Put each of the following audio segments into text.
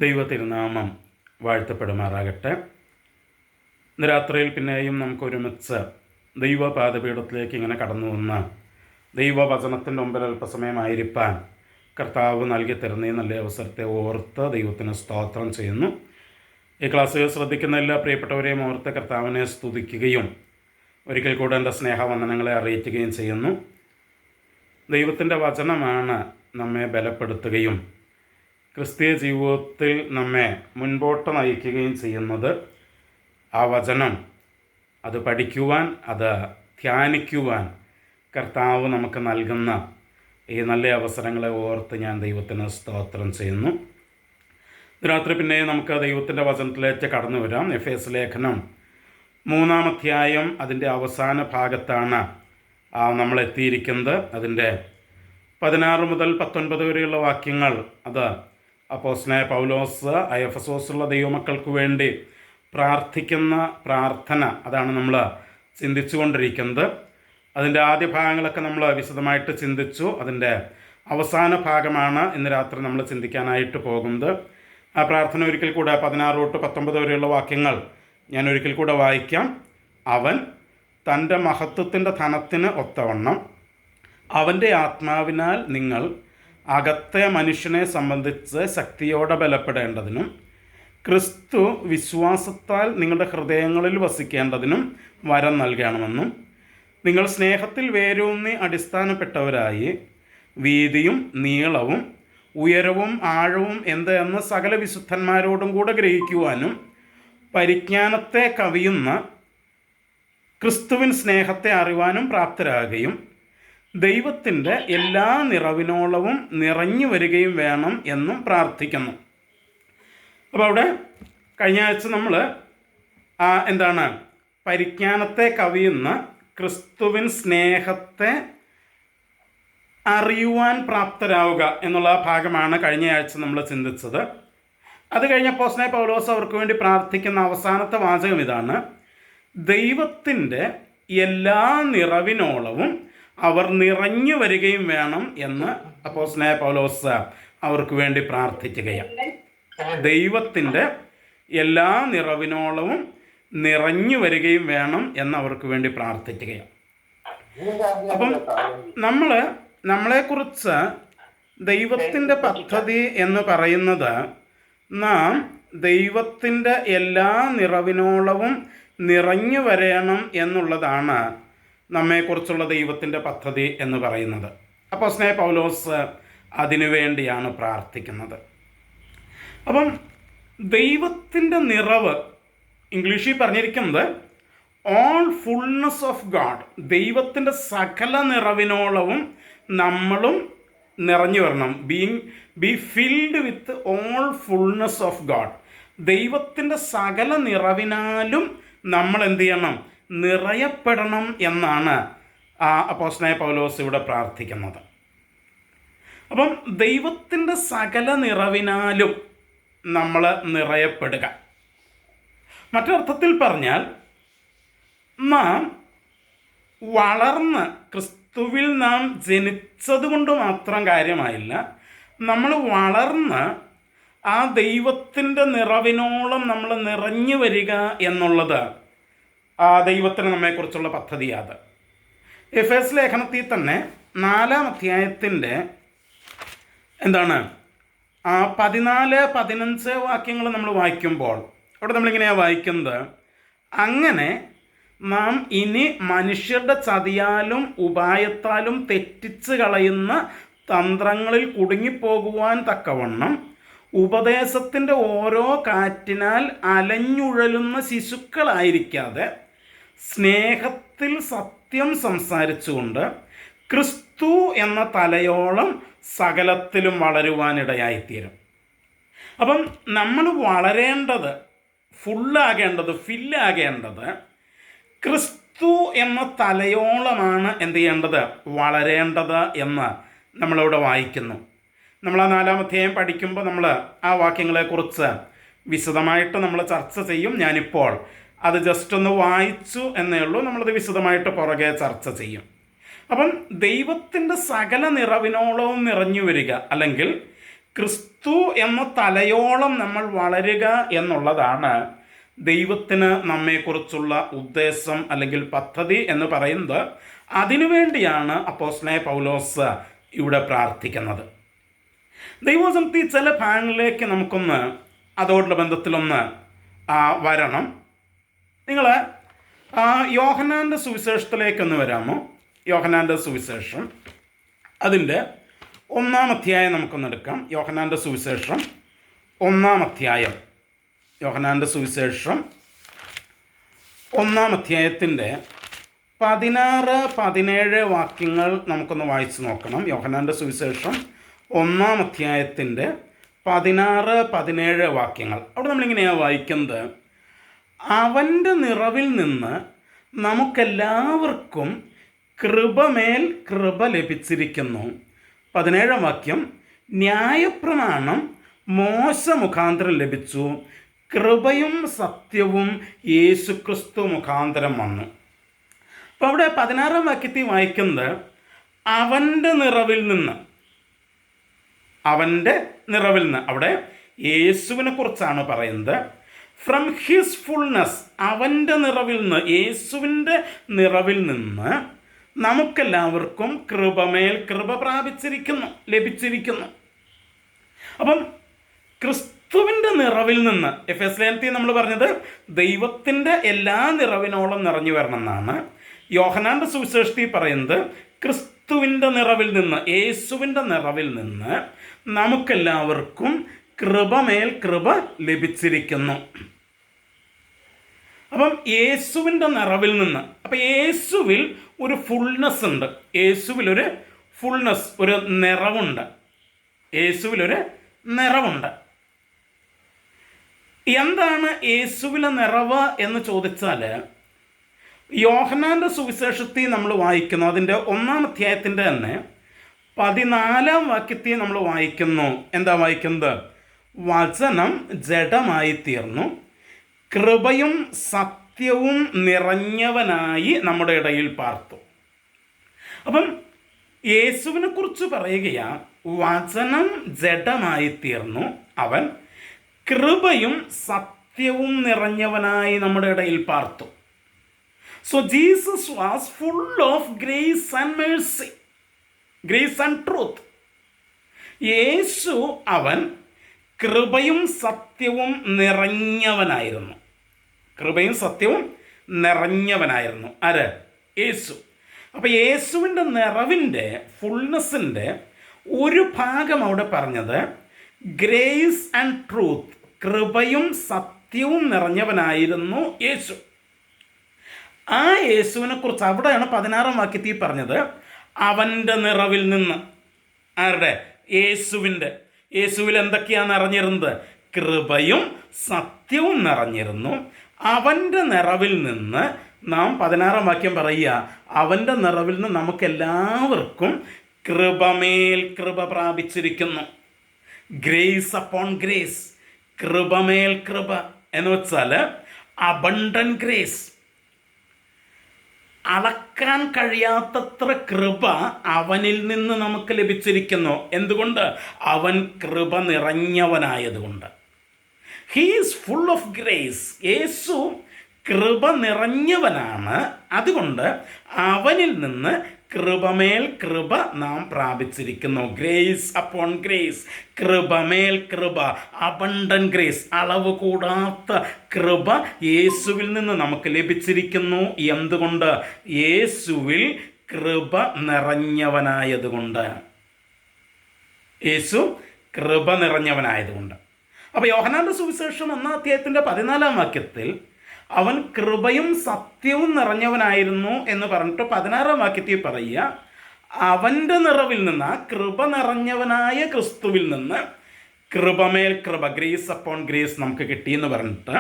ദൈവ തിരുനാമം വാഴ്ത്തപ്പെടുമാറാകട്ടെ. ഇന്ന് രാത്രിയിൽ പിന്നെയും നമുക്ക് ഒരുമിച്ച് ദൈവപാദപീഠത്തിലേക്ക് ഇങ്ങനെ കടന്നു വന്ന് ദൈവവചനത്തിൻ്റെ മുമ്പിൽ അല്പസമയമായിരിക്കാൻ കർത്താവ് നൽകി തരുന്ന ഈ നല്ല അവസരത്തെ ഓർത്ത് ദൈവത്തിന് സ്തോത്രം ചെയ്യുന്നു. ഈ ക്ലാസ്സുകൾ ശ്രദ്ധിക്കുന്ന എല്ലാ പ്രിയപ്പെട്ടവരെയും ഓർത്ത് കർത്താവിനെ സ്തുതിക്കുകയും ഒരിക്കൽ കൂടെ എൻ്റെ സ്നേഹവന്ദനങ്ങളെ അറിയിക്കുകയും ചെയ്യുന്നു. ദൈവത്തിൻ്റെ വചനമാണ് നമ്മെ ബലപ്പെടുത്തുകയും ക്രിസ്തീയ ജീവിതത്തിൽ നമ്മെ മുൻപോട്ട് നയിക്കുകയും ചെയ്യുന്നത്. ആ വചനം അത് പഠിക്കുവാൻ, അത് ധ്യാനിക്കുവാൻ കർത്താവ് നമുക്ക് നൽകുന്ന ഈ നല്ല അവസരങ്ങളെ ഓർത്ത് ഞാൻ ദൈവത്തിന് സ്തോത്രം ചെയ്യുന്നു. രാത്രി പിന്നെ നമുക്ക് ദൈവത്തിൻ്റെ വചനത്തിലേക്ക് കടന്നു വരാം. എഫേസ് ലേഖനം 3-ാം അധ്യായം അതിൻ്റെ അവസാന ഭാഗത്താണ് നമ്മൾ എത്തിയിരിക്കുന്നത്. അതിൻ്റെ 16 മുതൽ 19 വരെയുള്ള വാക്യങ്ങൾ അത് അപ്പോസ്തലനായ പൗലോസ് എഫെസോസിലുള്ള ദൈവമക്കൾക്ക് വേണ്ടി പ്രാർത്ഥിക്കുന്ന പ്രാർത്ഥന, അതാണ് നമ്മൾ ചിന്തിച്ചു കൊണ്ടിരിക്കുന്നത്. അതിൻ്റെ ആദ്യ ഭാഗങ്ങളൊക്കെ നമ്മൾ വിശദമായിട്ട് ചിന്തിച്ചു. അതിൻ്റെ അവസാന ഭാഗമാണ് ഇന്ന് രാത്രി നമ്മൾ ചിന്തിക്കാനായിട്ട് പോകുന്നത്. ആ പ്രാർത്ഥന ഒരിക്കൽ കൂടെ 16 തൊട്ട് 19 വരെയുള്ള വാക്യങ്ങൾ ഞാൻ ഒരിക്കൽ കൂടെ വായിക്കാം. അവൻ തൻ്റെ മഹത്വത്തിൻ്റെ ധനത്തിന് ഒത്തവണ്ണം അവൻ്റെ ആത്മാവിനാൽ നിങ്ങൾ അകത്തെ മനുഷ്യനെ സംബന്ധിച്ച് ശക്തിയോടെ ബലപ്പെടേണ്ടതിനും ക്രിസ്തു വിശ്വാസത്താൽ നിങ്ങളുടെ ഹൃദയങ്ങളിൽ വസിക്കേണ്ടതിനും വരം നൽകണമെന്നും നിങ്ങൾ സ്നേഹത്തിൽ വേരൂന്നി അടിസ്ഥാനപ്പെട്ടവരായി വീതിയും നീളവും ഉയരവും ആഴവും എന്തെന്ന് സകല വിശുദ്ധന്മാരോടും കൂടെ ഗ്രഹിക്കുവാനും പരിജ്ഞാനത്തെ കവിയുന്ന ക്രിസ്തുവിൻ സ്നേഹത്തെ അറിവാനും പ്രാപ്തരാകുകയും ദൈവത്തിൻ്റെ എല്ലാ നിറവിനോളവും നിറഞ്ഞു വരികയും വേണം എന്നും പ്രാർത്ഥിക്കുന്നു. അപ്പോൾ അവിടെ കഴിഞ്ഞ ആഴ്ച നമ്മൾ പരിജ്ഞാനത്തെ കവിയുന്ന ക്രിസ്തുവിൻ സ്നേഹത്തെ അറിയുവാൻ പ്രാപ്തരാവുക എന്നുള്ള ഭാഗമാണ് കഴിഞ്ഞ ആഴ്ച നമ്മൾ ചിന്തിച്ചത്. അത് കഴിഞ്ഞ അപ്പോസ്തലനായ പൗലോസ് അവർക്ക് വേണ്ടി പ്രാർത്ഥിക്കുന്ന അവസാനത്തെ വാചകം ഇതാണ്: ദൈവത്തിൻ്റെ എല്ലാ നിറവിനോളവും അവർ നിറഞ്ഞു വരികയും വേണം എന്ന് അപ്പോസ്തലനായ പൗലോസ് അവർക്ക് വേണ്ടി പ്രാർത്ഥിക്കുകയാണ്. ദൈവത്തിൻ്റെ എല്ലാ നിറവിനോളവും നിറഞ്ഞു വരികയും വേണം എന്ന് അവർക്ക് വേണ്ടി പ്രാർത്ഥിക്കുകയാണ്. അപ്പം നമ്മളെക്കുറിച്ച് ദൈവത്തിൻ്റെ പദ്ധതി എന്ന് പറയുന്നത് നാം ദൈവത്തിൻ്റെ എല്ലാ നിറവിനോളവും നിറഞ്ഞു വരണം എന്നുള്ളതാണ് നമ്മെക്കുറിച്ചുള്ള ദൈവത്തിൻ്റെ പദ്ധതി എന്ന് പറയുന്നത്. അപ്പോസ്തലനായ പൗലോസ് അതിനുവേണ്ടിയാണ് പ്രാർത്ഥിക്കുന്നത്. അപ്പം ദൈവത്തിൻ്റെ നിറവ് ഇംഗ്ലീഷിൽ പറഞ്ഞിരിക്കുന്നത് ഓൾ ഫുൾനെസ് ഓഫ് ഗാഡ്. ദൈവത്തിൻ്റെ സകല നിറവിനോളവും നമ്മളും നിറഞ്ഞു വരണം. Be filled with all fullness of God. ദൈവത്തിൻ്റെ സകല നിറവിനാലും നമ്മൾ എന്ത് ചെയ്യണം? നിറയപ്പെടണം എന്നാണ് അപ്പോസ്തലനായ പൗലോസ് ഇവിടെ പ്രാർത്ഥിക്കുന്നത്. അപ്പം ദൈവത്തിൻ്റെ സകല നിറവിനാലും നമ്മൾ നിറയപ്പെടുക. മറ്റൊരർത്ഥത്തിൽ പറഞ്ഞാൽ നാം വളർന്ന് ക്രിസ്തുവിൽ നാം ജനിച്ചതുകൊണ്ട് മാത്രം കാര്യമായില്ല. നമ്മൾ വളർന്ന് ആ ദൈവത്തിൻ്റെ നിറവിനോളം നമ്മൾ നിറഞ്ഞു വരിക എന്നുള്ളത് ദൈവത്തിന് നമ്മെക്കുറിച്ചുള്ള പദ്ധതിയാണ്. എഫേസ് ലേഖനത്തിൽ തന്നെ 4-ാം അധ്യായത്തിൻ്റെ 14-15 വാക്യങ്ങൾ നമ്മൾ വായിക്കുമ്പോൾ അവിടെ നമ്മളിങ്ങനെയാണ് വായിക്കുന്നത്: അങ്ങനെ നാം ഇനി മനുഷ്യരുടെ ചതിയാലും ഉപായത്താലും തെറ്റിച്ച് കളയുന്ന തന്ത്രങ്ങളിൽ കുടുങ്ങിപ്പോകുവാൻ തക്കവണ്ണം ഉപദേശത്തിൻ്റെ ഓരോ കാറ്റിനാൽ അലഞ്ഞുഴലുന്ന ശിശുക്കളായിരിക്കാതെ സ്നേഹത്തിൽ സത്യം സംസാരിച്ചുകൊണ്ട് ക്രിസ്തു എന്ന തലയോളം സകലത്തിലും വളരുവാനിടയായിത്തീരും. അപ്പം നമ്മൾ വളരേണ്ടത്, ഫില്ലാകേണ്ടത് ക്രിസ്തു എന്ന തലയോളമാണ് എന്ത് ചെയ്യേണ്ടത്? വളരേണ്ടത് എന്ന് നമ്മളിവിടെ വായിക്കുന്നു. നമ്മൾ ആ 4-ാം അധ്യായം പഠിക്കുമ്പോൾ നമ്മൾ ആ വാക്യങ്ങളെക്കുറിച്ച് വിശദമായിട്ട് നമ്മൾ ചർച്ച ചെയ്യും. ഞാനിപ്പോൾ അത് ജസ്റ്റ് ഒന്ന് വായിച്ചു എന്നേ ഉള്ളൂ. നമ്മളത് വിശദമായിട്ട് പുറകെ ചർച്ച ചെയ്യും. അപ്പം ദൈവത്തിൻ്റെ സകല നിറവിനോളവും നിറഞ്ഞു വരിക, അല്ലെങ്കിൽ ക്രിസ്തു എന്ന തലയോളം നമ്മൾ വളരുക എന്നുള്ളതാണ് ദൈവത്തിന് നമ്മെക്കുറിച്ചുള്ള ഉദ്ദേശം അല്ലെങ്കിൽ പദ്ധതി എന്ന് പറയുന്നത്. അതിനുവേണ്ടിയാണ് അപ്പോസ്തലനായ പൗലോസ് ഇവിടെ പ്രാർത്ഥിക്കുന്നത്. ദൈവവചനത്തിൽ ചില ഭാഗങ്ങളിലേക്ക് നമുക്കൊന്ന് അതോടുള്ള ബന്ധത്തിലൊന്ന് വരണം. നിങ്ങൾ യോഹന്നാൻ്റെ സുവിശേഷത്തിലേക്കൊന്ന് വരാമോ? യോഹന്നാൻ്റെ സുവിശേഷം അതിൻ്റെ 1-ാം അധ്യായം നമുക്കൊന്ന് എടുക്കാം. യോഹന്നാൻ്റെ സുവിശേഷം 1-ാം അധ്യായം. യോഹന്നാൻ്റെ സുവിശേഷം 1-ാം അധ്യായത്തിൻ്റെ 16-17 വാക്യങ്ങൾ നമുക്കൊന്ന് വായിച്ച് നോക്കണം. യോഹന്നാൻ്റെ സുവിശേഷം 1-ാം അധ്യായത്തിൻ്റെ 16-17 വാക്യങ്ങൾ. അവിടെ നമ്മളിങ്ങനെയാണ് വായിക്കുന്നത്: അവൻ്റെ നിറവിൽ നിന്ന് നമുക്കെല്ലാവർക്കും കൃപമേൽ കൃപ ലഭിച്ചിരിക്കുന്നു. 17-ാം വാക്യം: ന്യായപ്രമാണം മോശ മുഖാന്തരം ലഭിച്ചു, കൃപയും സത്യവും യേശുക്രിസ്തു മുഖാന്തരം വന്നു. അപ്പോൾ അവിടെ 16-ാം വാക്യത്തിൽ വായിക്കുന്നത് അവൻ്റെ നിറവിൽ നിന്ന്. അവൻ്റെ നിറവിൽ നിന്ന് അവിടെ യേശുവിനെ കുറിച്ചാണ് പറയുന്നത്. ഫ്രം ഹിസ് ഫുൾനെസ്, അവൻ്റെ നിറവിൽ നിന്ന്, യേശുവിൻ്റെ നിറവിൽ നിന്ന് നമുക്കെല്ലാവർക്കും കൃപമേൽ കൃപ ലഭിച്ചിരിക്കുന്നു. അപ്പം ക്രിസ്തുവിൻ്റെ നിറവിൽ നിന്ന്, എഫെസ്യൻസിൽ നമ്മൾ പറഞ്ഞത് ദൈവത്തിൻ്റെ എല്ലാ നിറവിനോളം നിറഞ്ഞു വരണം എന്നാണ്. യോഹന്നാൻ്റെ സുവിശേഷത്തിൽ പറയുന്നത് ക്രിസ്തുവിൻ്റെ നിറവിൽ നിന്ന്, യേശുവിൻ്റെ നിറവിൽ നിന്ന് നമുക്കെല്ലാവർക്കും കൃപമേൽ കൃപ ലഭിച്ചിരിക്കുന്നു. അപ്പം യേശുവിൻ്റെ നിറവിൽ നിന്ന്, അപ്പം യേശുവിൽ ഒരു ഫുൾനെസ് ഉണ്ട്. യേശുവിലൊരു ഫുൾനെസ്, ഒരു നിറവുണ്ട്. യേശുവിലൊരു നിറവുണ്ട്. എന്താണ് യേശുവിലെ നിറവ് എന്ന് ചോദിച്ചാൽ, യോഹന്നാൻ്റെ സുവിശേഷത്തിൽ നമ്മൾ വായിക്കുന്നു, അതിൻ്റെ 1-ാം അധ്യായത്തിൻ്റെ തന്നെ 14-ാം വാക്യത്തിൽ നമ്മൾ വായിക്കുന്നു. എന്താ വായിക്കുന്നത്? വചനം ജഡമായി തീർന്നു, കൃപയും സത്യവും നിറഞ്ഞവനായി നമ്മുടെ ഇടയിൽ പാർത്തു. അപ്പം യേശുവിനെ കുറിച്ച് പറയുകയാണ്, വചനം ജഡമായി തീർന്നു, അവൻ കൃപയും സത്യവും നിറഞ്ഞവനായി നമ്മുടെ ഇടയിൽ പാർത്തു. So Jesus was full of grace and mercy, grace and truth. യേശു അവൻ കൃപയും സത്യവും നിറഞ്ഞവനായിരുന്നു. കൃപയും സത്യവും നിറഞ്ഞവനായിരുന്നു. ആര്? യേശു. അപ്പോൾ യേശുവിൻ്റെ നിറവിൻ്റെ ഫുൾനെസ്സിൻ്റെ ഒരു ഭാഗം അവിടെ പറഞ്ഞത് ഗ്രേസ് ആൻഡ് ട്രൂത്ത്, കൃപയും സത്യവും നിറഞ്ഞവനായിരുന്നു യേശു. ആ യേശുവിനെ കുറിച്ച് അവിടെയാണ് 16-ാം വാക്യത്തിൽ പറഞ്ഞത് അവൻ്റെ നിറവിൽ നിന്ന്. ആരുടെ? യേശുവിൻ്റെ. യേശുവിൽ എന്തൊക്കെയാണ് നിറഞ്ഞിരുന്നത്? കൃപയും സത്യവും നിറഞ്ഞിരുന്നു. അവൻ്റെ നിറവിൽ നിന്ന് നാം 16-ാം വാക്യം പറയുക, അവൻ്റെ നിറവിൽ നിന്ന് നമുക്കെല്ലാവർക്കും കൃപമേൽ കൃപ പ്രാപിച്ചിരിക്കുന്നു. ഗ്രേസ് അപ്പോൺ ഗ്രേസ്, കൃപമേൽ കൃപ എന്ന് വെച്ചാൽ അബണ്ടന്റ് ഗ്രേസ്. അളക്കാൻ കഴിയാത്തത്ര കൃപ അവനിൽ നിന്ന് നമുക്ക് ലഭിച്ചിരിക്കുന്നു. എന്തുകൊണ്ട്? അവൻ കൃപ നിറഞ്ഞവനായതുകൊണ്ട്. He is full of grace. യേശു കൃപ നിറഞ്ഞവനാണ്. അതുകൊണ്ട് അവനിൽ നിന്ന് കൃപമേൽ കൃപ നാം പ്രാപിച്ചിരിക്കുന്നു. ഗ്രേസ് അപ്പോൺ ഗ്രേസ്, കൃപമേൽ കൃപ, അബണ്ടന്റ് ഗ്രേസ്, അളവ് കൂടാത്ത കൃപ യേശുവിൽ നിന്ന് നമുക്ക് ലഭിച്ചിരിക്കുന്നു. എന്തുകൊണ്ട്? യേശുവിൽ കൃപ നിറഞ്ഞവനായതുകൊണ്ട്. യേശു കൃപ നിറഞ്ഞവനായതുകൊണ്ട്. അപ്പോൾ യോഹന്നാൻ്റെ സുവിശേഷം 1-ാം അധ്യായത്തിൻ്റെ 14-ാം വാക്യത്തിൽ അവൻ കൃപയും സത്യവും നിറഞ്ഞവനായിരുന്നു എന്ന് പറഞ്ഞിട്ട് 16-ാം വാക്യത്തിൽ പറയുക അവൻ്റെ നിറവിൽ നിന്ന്, ആ കൃപ നിറഞ്ഞവനായ ക്രിസ്തുവിൽ നിന്ന് കൃപമേൽ കൃപ, ഗ്രേസ് അപ്പോൺ ഗ്രേസ് നമുക്ക് കിട്ടിയെന്ന് പറഞ്ഞിട്ട്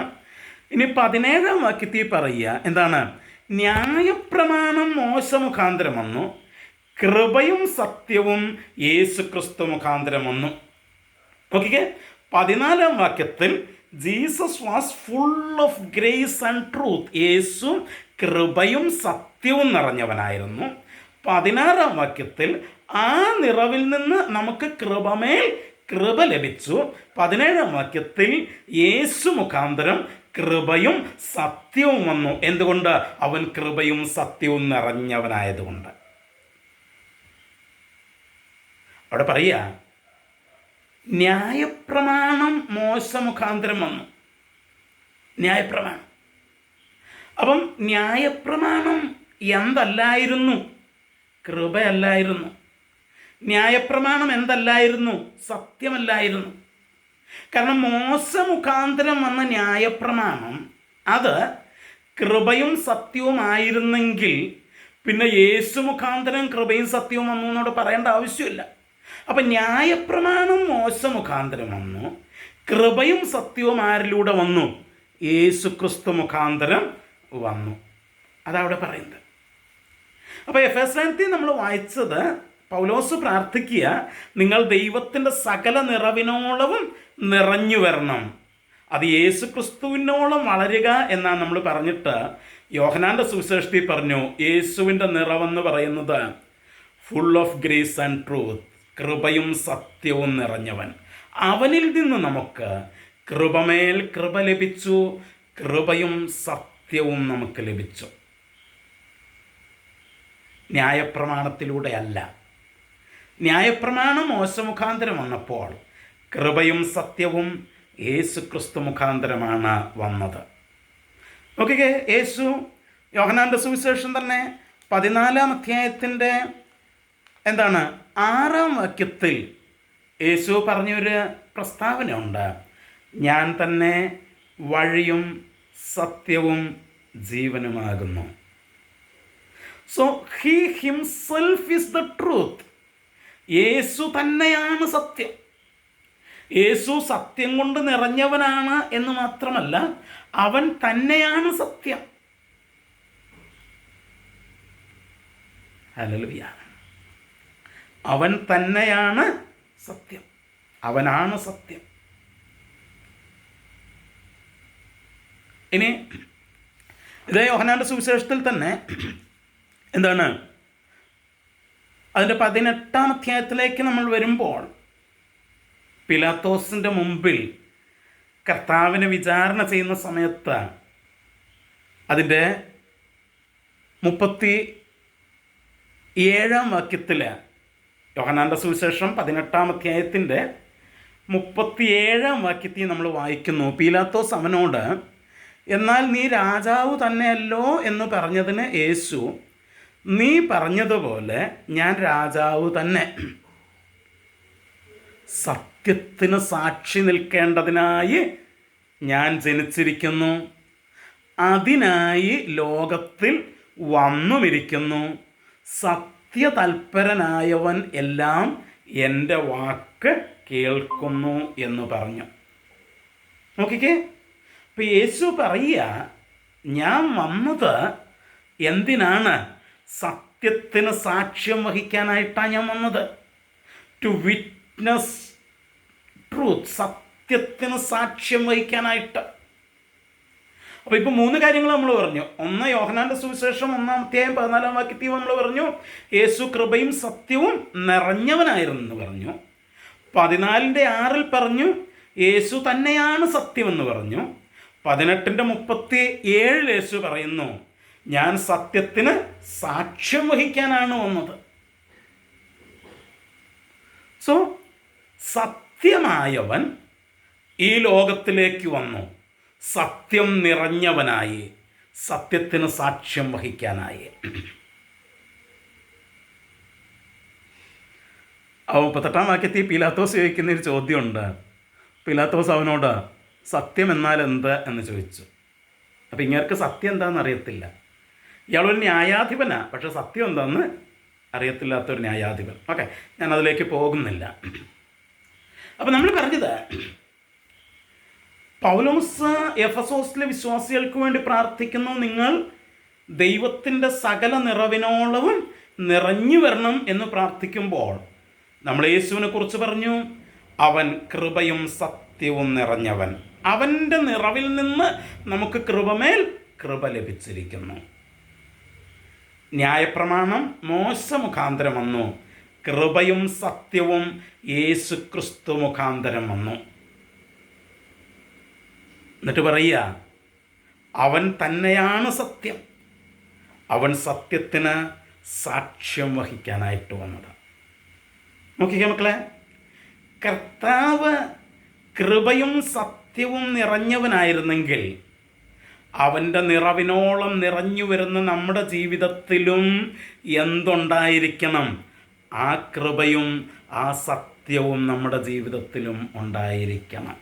ഇനി 17-ാം വാക്യത്തിൽ പറയുക എന്താണ്? ന്യായപ്രമാണം മോശ മുഖാന്തരം വന്നു, കൃപയും സത്യവും യേശു ക്രിസ്തു മുഖാന്തരം വന്നു. ഓക്കെ, 14-ാം വാക്യത്തിൽ Jesus was full of grace and truth. യേശു കൃപയും സത്യവും നിറഞ്ഞവനായിരുന്നു. 16-ാം വാക്യത്തിൽ ആ നിറവിൽ നിന്ന് നമുക്ക് കൃപമേൽ കൃപ ലഭിച്ചു. 17-ാം വാക്യത്തിൽ യേശു മുഖാന്തരം കൃപയും സത്യവും വന്നു. എന്തുകൊണ്ട്? അവൻ കൃപയും സത്യവും നിറഞ്ഞവനായതുകൊണ്ട്. അവിടെ പറയുക, ന്യായപ്രമാണം മോശ മുഖാന്തരം വന്നു. ന്യായപ്രമാണം. അപ്പം ന്യായപ്രമാണം എന്തല്ലായിരുന്നു? കൃപയല്ലായിരുന്നു. ന്യായപ്രമാണം എന്തല്ലായിരുന്നു? സത്യമല്ലായിരുന്നു. കാരണം മോശ മുഖാന്തരം വന്ന ന്യായപ്രമാണം അത് കൃപയും സത്യവുമായിരുന്നെങ്കിൽ പിന്നെ യേശു മുഖാന്തരം കൃപയും സത്യവും വന്നു എന്നോട് പറയേണ്ട ആവശ്യമില്ല. അപ്പം ന്യായപ്രമാണം മോശ മുഖാന്തരം വന്നു, കൃപയും സത്യവും ആരിലൂടെ വന്നു? യേശു ക്രിസ്തു മുഖാന്തരം വന്നു. അതവിടെ പറയുന്നത്. അപ്പോൾ എഫെസ്യൻസിൽ നമ്മൾ വായിച്ചത്, പൗലോസ് പ്രാർത്ഥിക്കുക, നിങ്ങൾ ദൈവത്തിൻ്റെ സകല നിറവിനോളവും നിറഞ്ഞു വരണം. അത് യേശു ക്രിസ്തുവിനോളം വളരുക എന്നാണ് നമ്മൾ പറഞ്ഞിട്ട് യോഹന്നാൻ്റെ സുവിശേഷത്തിൽ പറഞ്ഞു, യേശുവിൻ്റെ നിറവെന്ന് പറയുന്നത് full of grace and truth, കൃപയും സത്യവും നിറഞ്ഞവൻ. അവനിൽ നിന്ന് നമുക്ക് കൃപമേൽ കൃപ ലഭിച്ചു, കൃപയും സത്യവും നമുക്ക് ലഭിച്ചു. ന്യായപ്രമാണത്തിലൂടെയല്ല. ന്യായപ്രമാണം മോശ മുഖാന്തരം വന്നപ്പോൾ കൃപയും സത്യവും യേശു ക്രിസ്തു മുഖാന്തരമാണ് വന്നത്. നോക്കിക്കേ, യേശു യോഹന്നാൻ്റെ സുവിശേഷം തന്നെ 14-ാം അധ്യായത്തിൻ്റെ 6-ാം വാക്യത്തിൽ യേശു പറഞ്ഞൊരു പ്രസ്താവനയുണ്ട്, ഞാൻ തന്നെ വഴിയും സത്യവും ജീവനുമാകുന്നു. So he himself is the truth. യേശു തന്നെയാണ് സത്യം. യേശു സത്യം കൊണ്ട് നിറഞ്ഞവനാണ് എന്ന് മാത്രമല്ല, അവൻ തന്നെയാണ് സത്യം. ഹല്ലേലൂയ. അവൻ തന്നെയാണ് സത്യം. അവനാണ് സത്യം. ഇനി ഇതേ യോഹന്നാൻ്റെ സുവിശേഷത്തിൽ തന്നെ അതിൻ്റെ 18-ാം അധ്യായത്തിലേക്ക് നമ്മൾ വരുമ്പോൾ പിലാത്തോസിൻ്റെ മുമ്പിൽ കർത്താവിനെ വിചാരണ ചെയ്യുന്ന സമയത്ത് അതിൻ്റെ 37-ാം വാക്യത്തിൽ, യോഹന്നാൻ്റെ സുവിശേഷം 18-ാം അധ്യായത്തിൻ്റെ 37-ാം വാക്യത്തിൽ നമ്മൾ വായിക്കുന്നു, പീലാത്തോസ് അവനോട്, എന്നാൽ നീ രാജാവ് തന്നെയല്ലോ എന്ന് പറഞ്ഞതിന് യേശു, നീ പറഞ്ഞതുപോലെ ഞാൻ രാജാവ് തന്നെ. സത്യത്തിന് സാക്ഷി നിൽക്കേണ്ടതിനായി ഞാൻ ജനിച്ചിരിക്കുന്നു, അതിനായി ലോകത്തിൽ വന്നുമിരിക്കുന്നു. സത്യതൽപരനായവൻ എല്ലാം എൻ്റെ വാക്ക് കേൾക്കുന്നു എന്ന് പറഞ്ഞു. നോക്കിക്കേ, ഇപ്പം യേശു പറയുക, ഞാൻ വന്നത് എന്തിനാണ്? സത്യത്തിന് സാക്ഷ്യം വഹിക്കാനായിട്ടാണ് ഞാൻ വന്നത്. ടു വിറ്റ്നസ് ട്രൂത്ത്, സത്യത്തിന് സാക്ഷ്യം വഹിക്കാനായിട്ട്. അപ്പോൾ ഇപ്പോൾ 3 കാര്യങ്ങൾ നമ്മൾ പറഞ്ഞു. ഒന്ന്, യോഹന്നാൻ്റെ സുവിശേഷം 1-ാം അധ്യായം 14-ാം വാക്യത്തിൽ നമ്മൾ പറഞ്ഞു യേശു കൃപയും സത്യവും നിറഞ്ഞവനായിരുന്നു എന്ന് പറഞ്ഞു. 14-ന്റെ 6-ൽ പറഞ്ഞു യേശു തന്നെയാണ് സത്യമെന്ന് പറഞ്ഞു. 18-ന്റെ 37-ൽ യേശു പറയുന്നു, ഞാൻ സത്യത്തിന് സാക്ഷ്യം വഹിക്കാനാണ് വന്നത്. സോ സത്യമായവൻ ഈ ലോകത്തിലേക്ക് വന്നു, സത്യം നിറഞ്ഞവനായി, സത്യത്തിന് സാക്ഷ്യം വഹിക്കാനായി. 38-ാം വാക്യത്തിൽ പീലാത്തോസ് ചോദിക്കുന്നൊരു ചോദ്യമുണ്ട്. പീലാത്തോസ് അവനോട് സത്യം എന്നാൽ എന്ത് എന്ന് ചോദിച്ചു. അപ്പം ഇങ്ങേർക്ക് സത്യം എന്താണെന്ന് അറിയത്തില്ല. ഇയാളൊരു ന്യായാധിപനാണ്, പക്ഷെ സത്യം എന്താണെന്ന് അറിയത്തില്ലാത്തൊരു ന്യായാധിപൻ. ഓക്കെ, ഞാൻ അതിലേക്ക് പോകുന്നില്ല. അപ്പം നമ്മൾ പറഞ്ഞത്, പൗലോസ് എഫെസോസിലെ വിശ്വാസികൾക്ക് വേണ്ടി പ്രാർത്ഥിക്കുന്നു, നിങ്ങൾ ദൈവത്തിൻ്റെ സകല നിറവിനോളവും നിറഞ്ഞു വരണം എന്ന് പ്രാർത്ഥിക്കുമ്പോൾ നമ്മൾ യേശുവിനെ കുറിച്ച് പറഞ്ഞു, അവൻ കൃപയും സത്യവും നിറഞ്ഞവൻ. അവൻ്റെ നിറവിൽ നിന്ന് നമുക്ക് കൃപമേൽ കൃപ ലഭിച്ചിരിക്കുന്നു. ന്യായപ്രമാണം മോശ മുഖാന്തരം വന്നു, കൃപയും സത്യവും യേശു ക്രിസ്തു മുഖാന്തരം വന്നു. എന്നിട്ട് പറയുക, അവൻ തന്നെയാണ് സത്യം, അവൻ സത്യത്തിന് സാക്ഷ്യം വഹിക്കാനായിട്ട് വന്നത്. നോക്കിക്കേ മക്കളെ, കർത്താവ് കൃപയും സത്യവും നിറഞ്ഞവനായിരുന്നെങ്കിൽ അവൻ്റെ നിറവിനോളം നിറഞ്ഞു വരുന്ന നമ്മുടെ ജീവിതത്തിലും എന്തുണ്ടായിരിക്കണം? ആ കൃപയും ആ സത്യവും നമ്മുടെ ജീവിതത്തിലും ഉണ്ടായിരിക്കണം.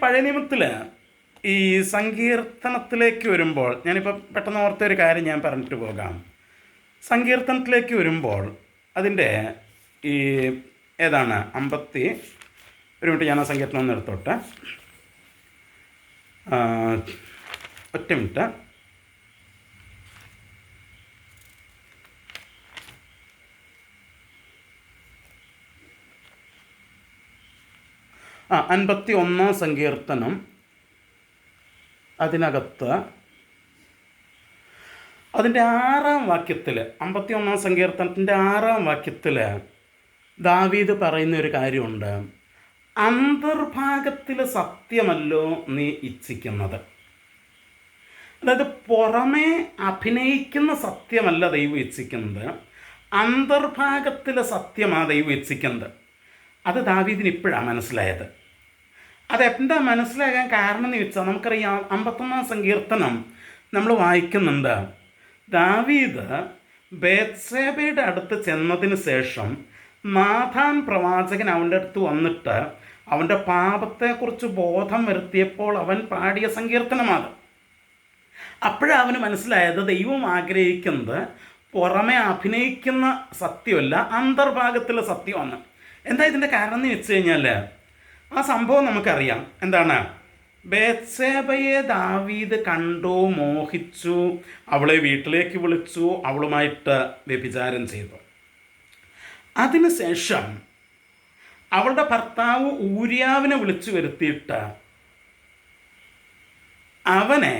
പഴയ നിയമത്തിൽ ഈ സങ്കീർത്തനത്തിലേക്ക് വരുമ്പോൾ, ഞാനിപ്പോൾ പെട്ടെന്ന് ഓർത്ത ഒരു കാര്യം ഞാൻ പറഞ്ഞിട്ട് പോകാം. സങ്കീർത്തനത്തിലേക്ക് വരുമ്പോൾ അതിൻ്റെ ഈ ഏതാണ് 50, ഒരു മിനിറ്റ് ഞാൻ ആ സങ്കീർത്തനം ഒന്ന് എടുത്തോട്ടെ, ഒറ്റ മിനിറ്റ്. ആ 51 സങ്കീർത്തനം, അതിനകത്ത് അതിൻ്റെ 6-ാം വാക്യത്തിൽ, 51 സങ്കീർത്തനത്തിൻ്റെ 6-ാം വാക്യത്തിൽ ദാവീദ് പറയുന്ന ഒരു കാര്യമുണ്ട്. അന്തർഭാഗത്തിൽ സത്യമല്ലോ നീ ഇച്ഛിക്കുന്നത്. അതായത് പുറമേ അഭിനയിക്കുന്ന സത്യമല്ല ദൈവം ഇച്ഛിക്കുന്നത്, അന്തർഭാഗത്തിലെ സത്യമാണ് ദൈവം ഇച്ഛിക്കുന്നത്. അത് ദാവീദിന് ഇപ്പോഴാണ് മനസ്സിലായത്. അതെന്താ മനസ്സിലാകാൻ കാരണം എന്ന് വെച്ചാൽ നമുക്കറിയാം, 51 സങ്കീർത്തനം നമ്മൾ വായിക്കുന്നുണ്ട്. ദാവീദ് ബേത്ശേബയുടെ അടുത്ത് ചെന്നതിന് ശേഷം നാഥാൻ പ്രവാചകൻ അവൻ്റെ അടുത്ത് വന്നിട്ട് അവൻ്റെ പാപത്തെക്കുറിച്ച് ബോധം വരുത്തിയപ്പോൾ അവൻ പാടിയ സങ്കീർത്തനമാണ്. അപ്പോഴാണ് അവന് മനസ്സിലായത് ദൈവം ആഗ്രഹിക്കുന്നത് പുറമെ അഭിനയിക്കുന്ന സത്യമല്ല, അന്തർഭാഗത്തിലെ സത്യമാണ്. എന്താ ഇതിൻ്റെ കാരണം എന്ന് വെച്ച് കഴിഞ്ഞാൽ, ആ സംഭവം നമുക്കറിയാം. എന്താണ്? ബേത്ശേബയെ ദാവീദ് കണ്ടു, മോഹിച്ചു, അവളെ വീട്ടിലേക്ക് വിളിച്ചു, അവളുമായിട്ട് വ്യഭിചാരം ചെയ്തു. അതിനുശേഷം അവളുടെ ഭർത്താവ് ഊരിയാവിനെ വിളിച്ചു വരുത്തിയിട്ട് അവനെ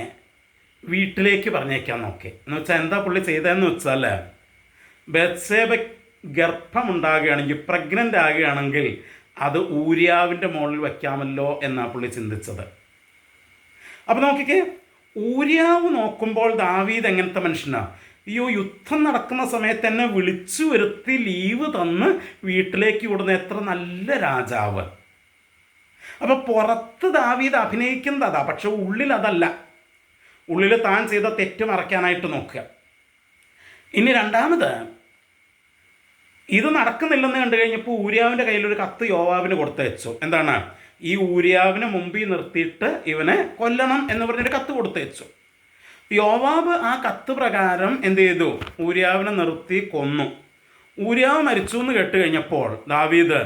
വീട്ടിലേക്ക് പറഞ്ഞേക്കാൻ നോക്കി. എന്ന് വെച്ചാൽ എന്താ പുള്ളി ചെയ്തതെന്ന് വെച്ചാൽ, ബേത്ശേബ ഗർഭമുണ്ടാകുകയാണെങ്കിൽ, പ്രഗ്നൻ്റ് ആകുകയാണെങ്കിൽ അത് ഊരിയാവിൻ്റെ മുകളിൽ വയ്ക്കാമല്ലോ എന്നാണ് പുള്ളി ചിന്തിച്ചത്. അപ്പോൾ നോക്കിക്കേ, ഊരിയാവ് നോക്കുമ്പോൾ ദാവീദ് എങ്ങനത്തെ മനുഷ്യനാണ്? അയ്യോ, യുദ്ധം നടക്കുന്ന സമയത്ത് എന്നെ വിളിച്ചു വരുത്തി ലീവ് തന്ന് വീട്ടിലേക്ക് വിടുന്ന എത്ര നല്ല രാജാവ്. അപ്പോൾ പുറത്ത് ദാവീദ് അഭിനയിക്കുന്നത് അതാ, പക്ഷെ ഉള്ളിൽ അതല്ല. ഉള്ളിൽ താൻ ചെയ്ത തെറ്റ് മറയ്ക്കാനായിട്ട് നോക്കുക. ഇനി രണ്ടാമത്, ഇത് നടക്കുന്നില്ലെന്ന് കണ്ടു കഴിഞ്ഞപ്പോൾ ഊരിയാവിൻ്റെ കയ്യിലൊരു കത്ത് യോവാബിന് കൊടുത്തു വെച്ചു. എന്താണ്? ഈ ഊരിയാവിനെ മുമ്പിൽ നിർത്തിയിട്ട് ഇവനെ കൊല്ലണം എന്ന് പറഞ്ഞൊരു കത്ത് കൊടുത്തു വെച്ചു. യോവാബ് ആ കത്ത് പ്രകാരം എന്ത് ചെയ്തു? ഊരിയാവിനെ നിർത്തി കൊന്നു. ഊരിയാവ് മരിച്ചു എന്ന് കേട്ട് കഴിഞ്ഞപ്പോൾ ദാവീദ്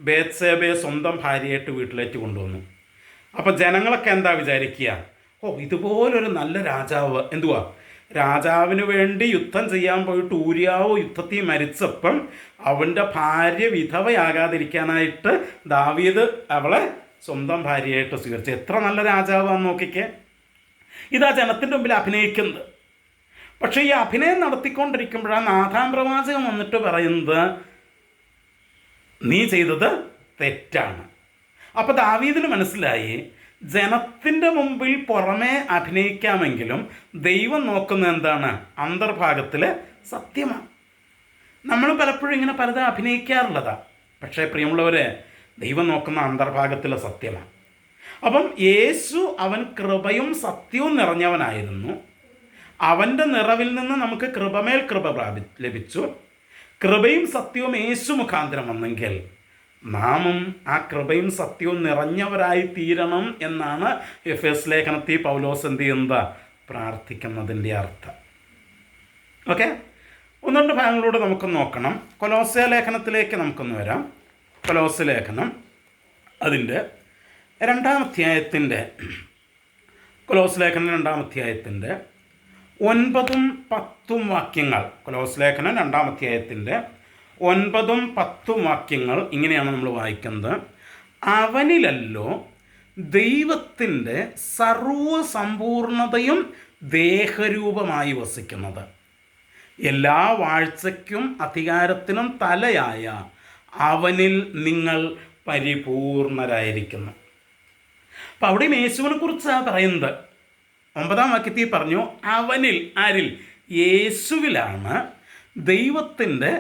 ബേത്ശേബയെ സ്വന്തം ഭാര്യയായിട്ട് വീട്ടിലേക്ക് കൊണ്ടുവന്നു. അപ്പോൾ ജനങ്ങളൊക്കെ എന്താ വിചാരിക്കുക? ഓ, ഇതുപോലൊരു നല്ല രാജാവ്, എന്തുവാ, രാജാവിന് വേണ്ടി യുദ്ധം ചെയ്യാൻ പോയിട്ട് ഊരിയാവ് യുദ്ധത്തിൽ മരിച്ചപ്പം അവൻ്റെ ഭാര്യ വിധവയാകാതിരിക്കാനായിട്ട് ദാവീദ് അവളെ സ്വന്തം ഭാര്യയായിട്ട് സ്വീകരിച്ചു. എത്ര നല്ല രാജാവാന്ന് നോക്കിക്കേ. ഇതാ ജനത്തിൻ്റെ മുമ്പിൽ അഭിനയിക്കുന്നത്. പക്ഷേ ഈ അഭിനയം നടത്തിക്കൊണ്ടിരിക്കുമ്പോഴാണ് നാഥാൻ പ്രവാചകൻ വന്നിട്ട് പറയുന്നത്, നീ ചെയ്തത് തെറ്റാണ്. അപ്പോൾ ദാവീദിന് മനസ്സിലായി, ജനത്തിൻ്റെ മുമ്പിൽ പുറമേ അഭിനയിക്കാമെങ്കിലും ദൈവം നോക്കുന്നത് എന്താണ്? അന്തർഭാഗത്തിലെ സത്യമാണ്. നമ്മൾ പലപ്പോഴും ഇങ്ങനെ പലതും അഭിനയിക്കാറുള്ളതാണ്. പക്ഷേ പ്രിയമുള്ളവരെ, ദൈവം നോക്കുന്ന അന്തർഭാഗത്തിലെ സത്യമാണ്. അപ്പം യേശു അവൻ കൃപയും സത്യവും നിറഞ്ഞവനായിരുന്നു. അവൻ്റെ നിറവിൽ നിന്ന് നമുക്ക് കൃപമേൽ കൃപ ലഭിച്ചു. കൃപയും സത്യവും യേശു മുഖാന്തരം വന്നെങ്കിൽ നാമും ആ കൃപയും സത്യവും നിറഞ്ഞവരായി തീരണം എന്നാണ് എഫേസ് ലേഖനത്തിൽ പൗലോസ് എന്ത് ചെയ്യുന്നത്? പ്രാർത്ഥിക്കുന്നതിൻ്റെ അർത്ഥം. ഓക്കെ, ഒന്ന് രണ്ട് ഭാഗങ്ങളോട് നമുക്കൊന്ന് നോക്കണം. കൊലോസ്യ ലേഖനത്തിലേക്ക് നമുക്കൊന്ന് വരാം. കൊലോസ്യ ലേഖനം അതിൻ്റെ 2-ാം അധ്യായത്തിൻ്റെ, കൊലോസ്യ ലേഖനം 2-ാം അധ്യായത്തിൻ്റെ 9ഉം 10ഉം വാക്യങ്ങൾ. കൊലോസ്യ ലേഖനം 2-ാം അധ്യായത്തിൻ്റെ 9ഉം 10ഉം വാക്യങ്ങൾ ഇങ്ങനെയാണ് നമ്മൾ വായിക്കുന്നത്. അവനിലല്ലോ ദൈവത്തിൻ്റെ സർവ്വസമ്പൂർണതയും ദേഹരൂപമായി വസിക്കുന്നത്. എല്ലാ വാഴ്ചയ്ക്കും അധികാരത്തിനും തലയായ അവനിൽ നിങ്ങൾ പരിപൂർണരായിരിക്കുന്നു. അപ്പം അവിടെയും യേശുവിനെ കുറിച്ചാണ് പറയുന്നത്. 9-ാം വാക്യത്തിൽ പറഞ്ഞു, അവനിൽ, ആരിൽ? യേശുവിലാണ് ദൈവത്തിൻ്റെ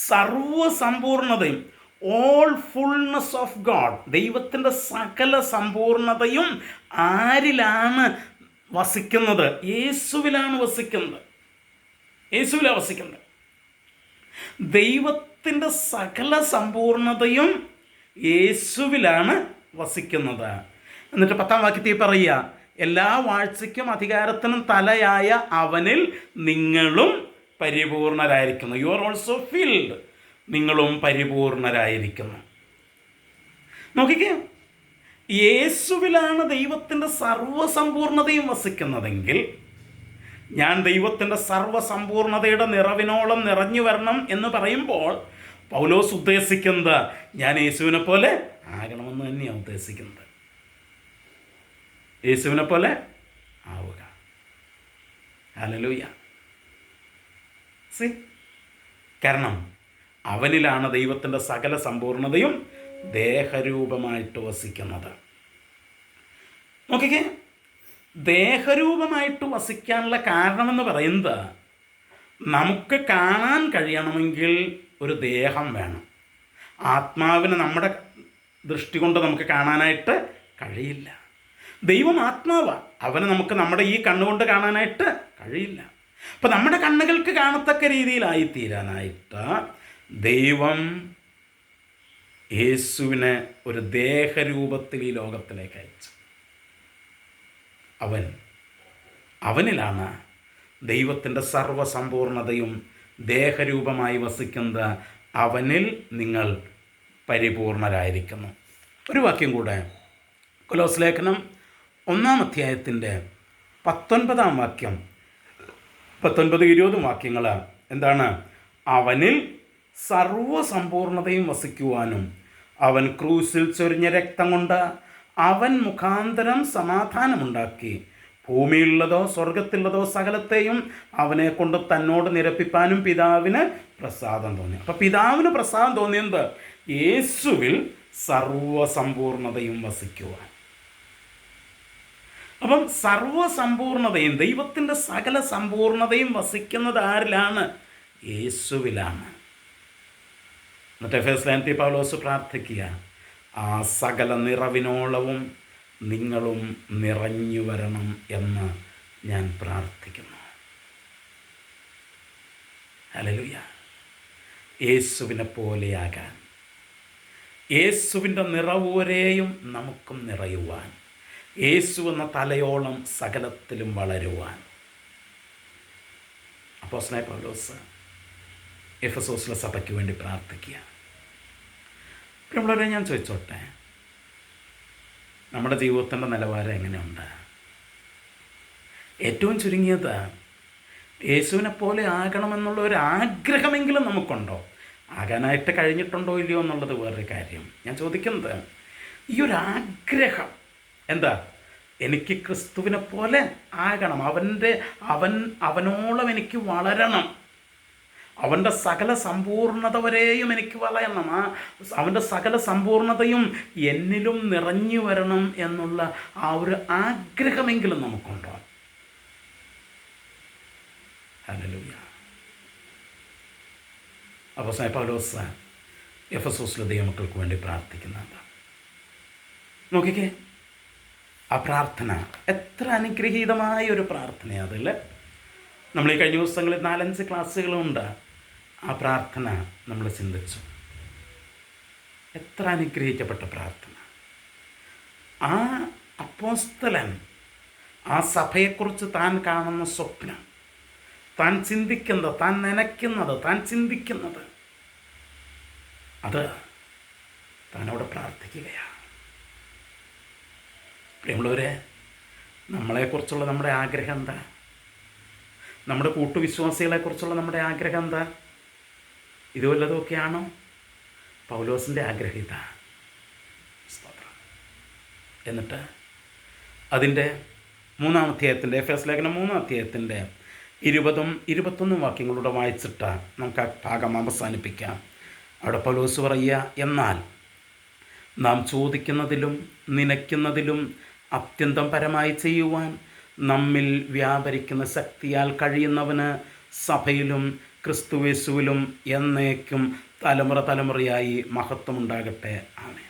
സർവസമ്പൂർണതയും, ഓൾ ഫുൾനെസ് ഓഫ് ഗോഡ്, ദൈവത്തിൻ്റെ സകല സമ്പൂർണതയും ആരിലാണ് വസിക്കുന്നത്? യേശുവിലാണ് വസിക്കുന്നത്. യേശുവിലാണ് വസിക്കുന്നത്. ദൈവത്തിൻ്റെ സകല സമ്പൂർണതയും യേശുവിലാണ് വസിക്കുന്നത്. എന്നിട്ട് 10-ാം വാക്യത്തിൽ പറയുക, എല്ലാ വാഴ്ചയ്ക്കും അധികാരത്തിനും തലയായ അവനിൽ നിങ്ങളും പരിപൂർണരായിരിക്കുന്നു. യു ആർ ഓൾസോ ഫിൽഡ്, നിങ്ങളും പരിപൂർണരായിരിക്കുന്നു. നോക്കിക്കേ, യേശുവിലാണ് ദൈവത്തിൻ്റെ സർവസമ്പൂർണതയും വസിക്കുന്നതെങ്കിൽ ഞാൻ ദൈവത്തിൻ്റെ സർവസമ്പൂർണതയുടെ നിറവിനോളം നിറഞ്ഞു വരണം എന്ന് പറയുമ്പോൾ പൗലോസ് ഉദ്ദേശിക്കുന്നത് ഞാൻ യേശുവിനെ പോലെ ആകണമെന്ന് തന്നെയാണ് ഉദ്ദേശിക്കുന്നത്. യേശുവിനെ പോലെ ആവുക. ഹല്ലേലൂയ. കാരണം അവനിലാണ് ദൈവത്തിൻ്റെ സകല സമ്പൂർണതയും ദേഹരൂപമായിട്ട് വസിക്കുന്നത്. നോക്കിക്കേ, ദേഹരൂപമായിട്ട് വസിക്കാനുള്ള കാരണമെന്ന് പറയുന്നത്, നമുക്ക് കാണാൻ കഴിയണമെങ്കിൽ ഒരു ദേഹം വേണം. ആത്മാവിന് നമ്മുടെ ദൃഷ്ടി കൊണ്ട് നമുക്ക് കാണാനായിട്ട് കഴിയില്ല. ദൈവം ആത്മാവാണ്, അവനെ നമുക്ക് നമ്മുടെ ഈ കണ്ണുകൊണ്ട് കാണാനായിട്ട് കഴിയില്ല. അപ്പം നമ്മുടെ കണ്ണുകൾക്ക് കാണത്തക്ക രീതിയിലായിത്തീരാനായിട്ട് ദൈവം യേശുവിനെ ഒരു ദേഹരൂപത്തിൽ ഈ ലോകത്തിലേക്ക് അയച്ചു. അവനിലാണ് ദൈവത്തിൻ്റെ സർവസമ്പൂർണതയും ദേഹരൂപമായി വസിക്കുന്നത്. അവനിൽ നിങ്ങൾ പരിപൂർണരായിരിക്കുന്നു. ഒരു വാക്യം കൂടെ, കൊലോസ് ലേഖനം 1-ാം അധ്യായത്തിൻ്റെ 19-ാം വാക്യം, 19-20 വാക്യങ്ങൾ എന്താണ്? അവനിൽ സർവസമ്പൂർണതയും വസിക്കുവാനും അവൻ ക്രൂസിൽ ചൊരിഞ്ഞ രക്തം കൊണ്ട് അവൻ മുഖാന്തരം സമാധാനമുണ്ടാക്കി ഭൂമിയിലുള്ളതോ സ്വർഗത്തിലുള്ളതോ സകലത്തെയും അവനെ കൊണ്ട് തന്നോട് നിരപ്പിപ്പാനും പിതാവിന് പ്രസാദം തോന്നി. അപ്പം പിതാവിന് പ്രസാദം തോന്നിയത് യേശുവിൽ സർവസമ്പൂർണതയും വസിക്കുവാൻ. അപ്പം സർവസമ്പൂർണതയും ദൈവത്തിൻ്റെ സകല സമ്പൂർണതയും വസിക്കുന്നത് ആരിലാണ്? യേശുവിലാണ്. എന്നിട്ട് എഫേസ്യർ പൗലോസ് പ്രാർത്ഥിക്കുക, ആ സകല നിറവിനോളവും നിങ്ങളും നിറഞ്ഞു വരണം എന്ന് ഞാൻ പ്രാർത്ഥിക്കുന്നു. ഹല്ലേലൂയ. യേശുവിനെ പോലെയാകാൻ, യേശുവിൻ്റെ നിറവോരെയും നമുക്കും നിറയുവാൻ, യേശു എന്ന തലയോളം സകലത്തിലും വളരുവാൻ അപ്പോസ്തലനായ പൗലോസ് എഫെസോസിലെ സഭയ്ക്ക് വേണ്ടി പ്രാർത്ഥിക്കുക. പ്രിയമുള്ളവരെ, ഞാൻ ചോദിച്ചോട്ടെ, നമ്മുടെ ജീവിതത്തിൻ്റെ നിലവാരം എങ്ങനെയുണ്ട്? ഏറ്റവും ചുരുങ്ങിയത് യേശുവിനെ പോലെ ആകണമെന്നുള്ള ഒരു ആഗ്രഹമെങ്കിലും നമുക്കുണ്ടോ? ആകാനായിട്ട് കഴിഞ്ഞിട്ടുണ്ടോ ഇല്ലയോ എന്നുള്ളത് വേറൊരു കാര്യം. ഞാൻ ചോദിക്കുന്നത്, ഈ ഒരു ആഗ്രഹം എന്താ? എനിക്ക് ക്രിസ്തുവിനെ പോലെ ആകണം, അവനോളം എനിക്ക് വളരണം, അവൻ്റെ സകല സമ്പൂർണത വരെയും എനിക്ക് വളരണം, അവൻ്റെ സകല സമ്പൂർണതയും എന്നിലും നിറഞ്ഞു വരണം എന്നുള്ള ആ ഒരു ആഗ്രഹമെങ്കിലും നമുക്കുണ്ടോ? ഹല്ലേലൂയ. അപ്പോസ്തലനായ പൗലോസ് എഫെസോസിലെ ദൈവമക്കൾക്ക് വേണ്ടി പ്രാർത്ഥിക്കുന്നുണ്ട്. നോക്കിക്കേ, ആ പ്രാർത്ഥന എത്ര അനുഗ്രഹീതമായ ഒരു പ്രാർത്ഥനയാണ് അതിൽ. നമ്മൾ ഈ കഴിഞ്ഞ ദിവസങ്ങളിൽ 4-5 ക്ലാസ്സുകളുണ്ട്. ആ പ്രാർത്ഥന നമ്മൾ ചിന്തിച്ചു. എത്ര അനുഗ്രഹിക്കപ്പെട്ട പ്രാർത്ഥന. ആ അപ്പോസ്തലൻ ആ സഭയെക്കുറിച്ച് താൻ കാണുന്ന സ്വപ്നം, താൻ ചിന്തിക്കുന്നത്, താൻ നനയ്ക്കുന്നത്, താൻ ചിന്തിക്കുന്നത്, അത് താനവിടെ പ്രാർത്ഥിക്കുകയാണ്. പ്രിയമുള്ളവരെ, നമ്മളെക്കുറിച്ചുള്ള നമ്മുടെ ആഗ്രഹം എന്താ? നമ്മുടെ കൂട്ടുവിശ്വാസികളെക്കുറിച്ചുള്ള നമ്മുടെ ആഗ്രഹം എന്താ? ഇത് വല്ലതുമൊക്കെയാണോ? പൗലോസിൻ്റെ ആഗ്രഹം ഇതാ. സ്തോത്രം. എന്നിട്ട് അതിൻ്റെ മൂന്നാം അധ്യായത്തിൻ്റെ എഫേസ് ലേഖനം 3-ാം അധ്യായത്തിൻ്റെ 20-21 വാക്യങ്ങളൂടെ വായിച്ചിട്ട് നമുക്ക് ആ ഭാഗം അവസാനിപ്പിക്കാം. അവിടെ പൗലോസ് പറയുക, എന്നാൽ നാം ചോദിക്കുന്നതിലും നനയ്ക്കുന്നതിലും അത്യന്തം പരമായി ചെയ്യുവാൻ നമ്മിൽ വ്യാപരിക്കുന്ന ശക്തിയാൽ കഴിയുന്നവന് സഭയിലും ക്രിസ്തുയേശുവിലും എന്നേക്കും തലമുറ തലമുറയായി മഹത്വമുണ്ടാകട്ടെ. ആമേൻ.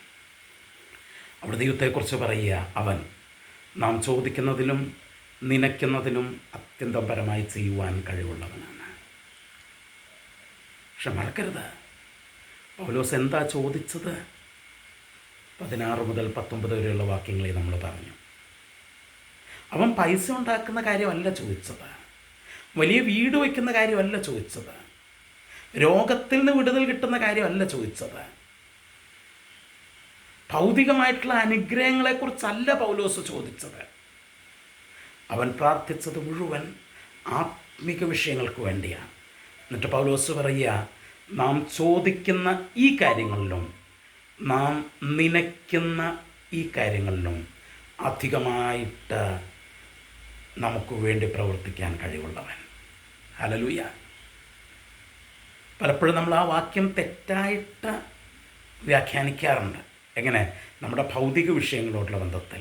അവിടെ ദൈവത്തെക്കുറിച്ച് പറയുക, അവൻ നാം ചോദിക്കുന്നതിലും നനയ്ക്കുന്നതിലും അത്യന്തം പരമായി ചെയ്യുവാൻ കഴിവുള്ളവനാണ്. പക്ഷെ മറക്കരുത്, പൗലോസ് എന്താ ചോദിച്ചത്? 16 മുതൽ 19 വരെയുള്ള വാക്യങ്ങളെ നമ്മൾ പറഞ്ഞു. അവൻ പൈസ ഉണ്ടാക്കുന്ന കാര്യമല്ല ചോദിച്ചത്, വലിയ വീട് വയ്ക്കുന്ന കാര്യമല്ല ചോദിച്ചത്, രോഗത്തിൽ നിന്ന് വിടുതൽ കിട്ടുന്ന കാര്യമല്ല ചോദിച്ചത്, ഭൗതികമായിട്ടുള്ള അനുഗ്രഹങ്ങളെക്കുറിച്ചല്ല പൗലോസ് ചോദിച്ചത്. അവൻ പ്രാർത്ഥിച്ചത് മുഴുവൻ ആത്മിക വിഷയങ്ങൾക്ക് വേണ്ടിയാണ്. എന്നിട്ട് പൗലോസ് പറയുക, നാം ചോദിക്കുന്ന ഈ കാര്യങ്ങളിലും നാം നനയ്ക്കുന്ന ഈ കാര്യങ്ങളിലും അധികമായിട്ട് നമുക്ക് വേണ്ടി പ്രവർത്തിക്കാൻ കഴിവുള്ളവൻ. ഹല്ലേലൂയ. പലപ്പോഴും നമ്മൾ ആ വാക്യം തെറ്റായിട്ട് വ്യാഖ്യാനിക്കാറുണ്ട്. എങ്ങനെ? നമ്മുടെ ഭൗതിക വിഷയങ്ങളോടുള്ള ബന്ധത്തിൽ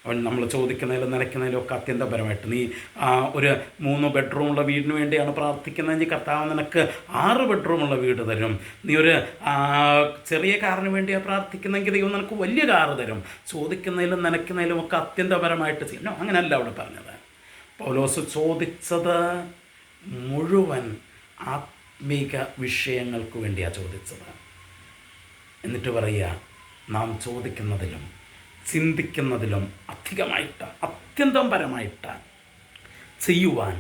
അവൻ നമ്മൾ ചോദിക്കുന്നതിലും നനയ്ക്കുന്നതിലും ഒക്കെ അത്യന്തപരമായിട്ട്, നീ ഒരു 3 ബെഡ്റൂമുള്ള വീടിന് വേണ്ടിയാണ് പ്രാർത്ഥിക്കുന്നതെങ്കിൽ കർത്താവ് നിനക്ക് 6 ബെഡ്റൂമുള്ള വീട് തരും. നീ ഒരു ചെറിയ കാറിന് വേണ്ടിയാണ് പ്രാർത്ഥിക്കുന്നതെങ്കിൽ ദൈവം നിനക്ക് വലിയ കാറ് തരും. ചോദിക്കുന്നതിലും നനയ്ക്കുന്നതിലും ഒക്കെ അത്യന്തപരമായിട്ട് ചെയ്യണം. അങ്ങനെയല്ല അവിടെ പറഞ്ഞത്. പൗലോസ് ചോദിച്ചത് മുഴുവൻ ആത്മീക വിഷയങ്ങൾക്ക് വേണ്ടിയാണ് ചോദിച്ചത്. എന്നിട്ട് പറയുക, നാം ചോദിക്കുന്നതിലും ചിന്തിക്കുന്നതിലും അധികമായിട്ട് അത്യന്തം പരമായിട്ട് ചെയ്യുവാൻ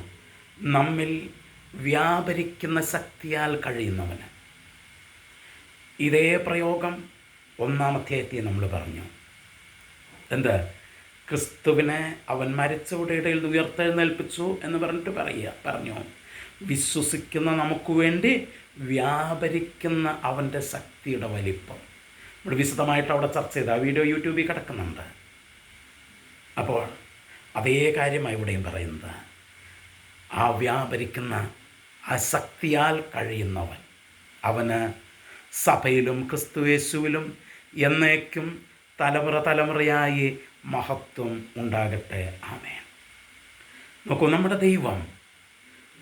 നമ്മിൽ വ്യാപരിക്കുന്ന ശക്തിയാൽ കഴിയുന്നവന്. ഇതേ പ്രയോഗം 1-ാം അധ്യായത്തിൽ നമ്മൾ പറഞ്ഞു. എന്ത്? ക്രിസ്തുവിനെ അവൻ മരിച്ചവരുടെ ഇടയിൽ ഉയർത്തെഴുന്നേൽപ്പിച്ചു എന്ന് പറഞ്ഞിട്ട് പറഞ്ഞു, വിശ്വസിക്കുന്ന നമുക്ക് വേണ്ടി വ്യാപരിക്കുന്ന അവൻ്റെ ശക്തിയുടെ വലിപ്പം ഇവിടെ വിശദമായിട്ട് അവിടെ ചർച്ച ചെയ്ത് ആ വീഡിയോ യൂട്യൂബിൽ കിടക്കുന്നുണ്ട്. അപ്പോൾ അതേ കാര്യമായി ഇവിടെയും പറയുന്നത്, ആ വ്യാപരിക്കുന്ന ആ ശക്തിയാൽ കഴിയുന്നവൻ അവന് സഭയിലും ക്രിസ്തുയേശുവിലും എന്നേക്കും തലമുറ തലമുറയായി മഹത്വം ഉണ്ടാകട്ടെ. ആമേൻ. നോക്കൂ, നമ്മുടെ ദൈവം